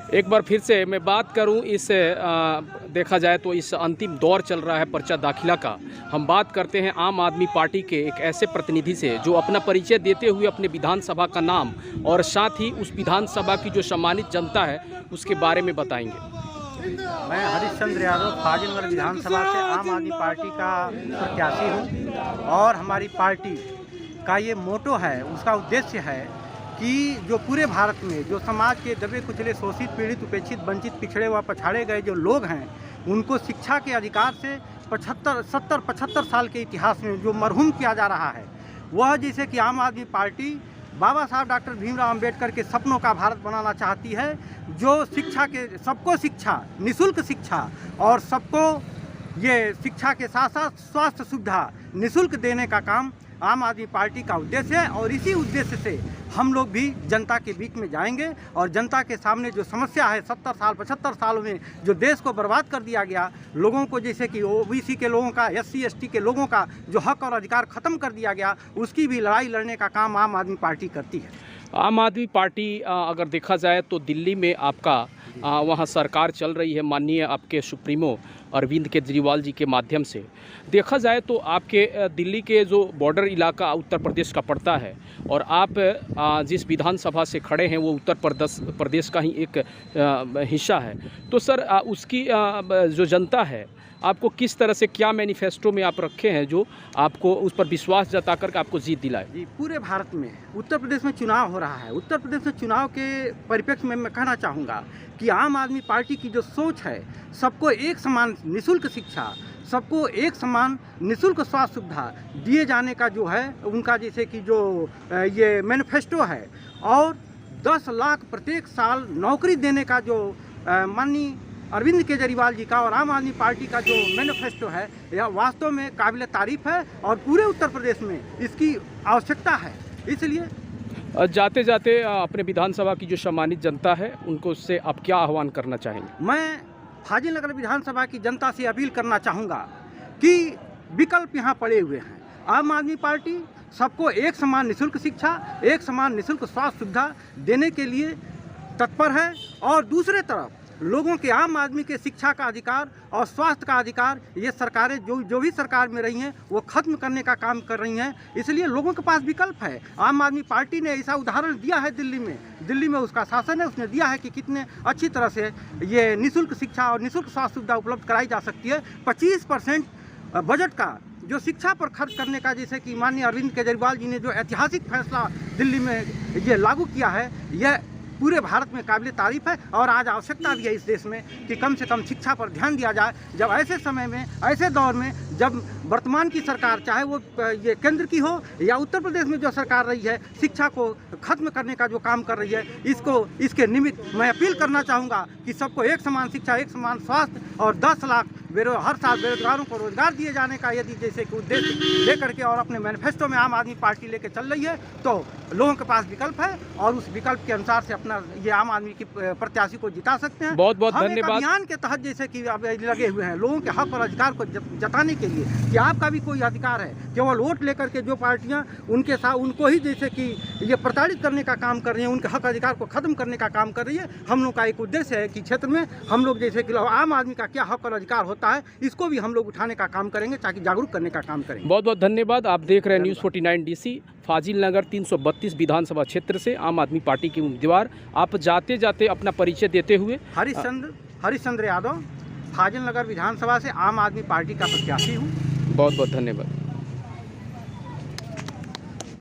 एक बार फिर से मैं बात करूं इस देखा जाए तो इस अंतिम दौर चल रहा है पर्चा दाखिला का। हम बात करते हैं आम आदमी पार्टी के एक ऐसे प्रतिनिधि से जो अपना परिचय देते हुए अपने विधानसभा का नाम और साथ ही उस विधानसभा की जो सम्मानित जनता है उसके बारे में बताएंगे। मैं हरिश्चंद्र यादव फाजिलनगर विधानसभा से आम आदमी पार्टी का प्रत्याशी हूँ और हमारी पार्टी का ये मोटो है, उसका उद्देश्य है कि जो पूरे भारत में जो समाज के दबे कुचले, शोषित, पीड़ित, उपेक्षित, वंचित, पिछड़े व पछाड़े गए जो लोग हैं उनको शिक्षा के अधिकार से 75 साल के इतिहास में जो मरहूम किया जा रहा है, वह जैसे कि आम आदमी पार्टी बाबा साहब डॉक्टर भीमराव अंबेडकर के सपनों का भारत बनाना चाहती है, जो शिक्षा के सबको शिक्षा, निःशुल्क शिक्षा और सबको ये शिक्षा के साथ साथ स्वास्थ्य सुविधा निःशुल्क देने का काम आम आदमी पार्टी का उद्देश्य है। और इसी उद्देश्य से हम लोग भी जनता के बीच में जाएंगे और जनता के सामने जो समस्या है 70 साल 75 सालों में जो देश को बर्बाद कर दिया गया, लोगों को जैसे कि ओबीसी के लोगों का, SC ST के लोगों का जो हक और अधिकार ख़त्म कर दिया गया, उसकी भी लड़ाई लड़ने का काम आम आदमी पार्टी करती है। आम आदमी पार्टी अगर देखा जाए तो दिल्ली में आपका वहाँ सरकार चल रही है, माननीय आपके सुप्रीमो अरविंद केजरीवाल जी के माध्यम से। देखा जाए तो आपके दिल्ली के जो बॉर्डर इलाका उत्तर प्रदेश का पड़ता है और आप जिस विधानसभा से खड़े हैं वो उत्तर प्रदेश का ही एक हिस्सा है। तो सर उसकी जो जनता है आपको किस तरह से, क्या मैनिफेस्टो में आप रखे हैं जो आपको उस पर विश्वास जता कर के आपको जीत दिलाए? जी, पूरे भारत में उत्तर प्रदेश में चुनाव हो रहा है। उत्तर प्रदेश में चुनाव के परिप्रेक्ष्य में मैं कहना चाहूँगा कि आम आदमी पार्टी की जो सोच है, सबको एक समान निःशुल्क शिक्षा, सबको एक समान निःशुल्क स्वास्थ्य सुविधा दिए जाने का जो है उनका जैसे कि जो ये मैनिफेस्टो है, और 10 लाख प्रत्येक साल नौकरी देने का जो माननीय अरविंद केजरीवाल जी का और आम आदमी पार्टी का जो मैनिफेस्टो है, यह वास्तव में काबिल तारीफ है और पूरे उत्तर प्रदेश में इसकी आवश्यकता है। इसलिए जाते जाते अपने विधानसभा की जो सम्मानित जनता है उनको उससे आप क्या आह्वान करना चाहेंगे? मैं फाजिलनगर विधानसभा की जनता से अपील करना चाहूँगा कि विकल्प यहाँ पड़े हुए हैं। आम आदमी पार्टी सबको एक समान निःशुल्क शिक्षा, एक समान निःशुल्क स्वास्थ्य सुविधा देने के लिए तत्पर है, और दूसरे तरफ लोगों के, आम आदमी के शिक्षा का अधिकार और स्वास्थ्य का अधिकार ये सरकारें जो भी सरकार में रही हैं वो ख़त्म करने का काम कर रही हैं। इसलिए लोगों के पास विकल्प है। आम आदमी पार्टी ने ऐसा उदाहरण दिया है दिल्ली में उसका शासन है, उसने दिया है कि कितने अच्छी तरह से ये निःशुल्क शिक्षा और निःशुल्क स्वास्थ्य सुविधा उपलब्ध कराई जा सकती है। 25% बजट का जो शिक्षा पर खर्च करने का, जैसे कि माननीय अरविंद केजरीवाल जी ने जो ऐतिहासिक फैसला दिल्ली में ये लागू किया है, यह पूरे भारत में काबिल तारीफ है। और आज आवश्यकता भी है इस देश में कि कम से कम शिक्षा पर ध्यान दिया जाए। जब ऐसे समय में, ऐसे दौर में, जब वर्तमान की सरकार, चाहे वो ये केंद्र की हो या उत्तर प्रदेश में जो सरकार रही है, शिक्षा को खत्म करने का जो काम कर रही है, इसके निमित्त मैं अपील करना चाहूँगा कि सबको एक समान शिक्षा, एक समान स्वास्थ्य और 10 लाख हर साल बेरोजगारों को रोजगार दिए जाने का यदि जैसे कि उद्देश्य लेकर के और अपने मैनिफेस्टो में आम आदमी पार्टी लेकर चल रही है, तो लोगों के पास विकल्प है और उस विकल्प के अनुसार से अपना ये आम आदमी की प्रत्याशी को जिता सकते हैं। बहुत बहुत धन्यवाद। अभियान के तहत जैसे कि आप लगे हुए हैं लोगों के हक और अधिकार को जताने के लिए कि आपका भी कोई अधिकार है। केवल वोट लेकर के जो पार्टियां उनके साथ उनको ही जैसे कि ये प्रताड़ित करने का काम कर रही हैं, उनके हक अधिकार को खत्म करने का काम कर रही है। हम लोग का एक उद्देश्य है कि क्षेत्र में हम लोग जैसे कि आम आदमी का क्या हक और अधिकार होता है, इसको भी हम लोग उठाने का काम करेंगे, ताकि जागरूक करने का काम करेंगे। बहुत बहुत धन्यवाद। आप देख रहे हैं न्यूज़ 49 DC फाजिलनगर 332 विधानसभा क्षेत्र से आम आदमी पार्टी के उम्मीदवार। आप जाते जाते अपना परिचय देते हुए। हरिश्चंद्र यादव, फाजिलनगर विधानसभा से आम आदमी पार्टी का प्रत्याशी हूँ। बहुत बहुत धन्यवाद।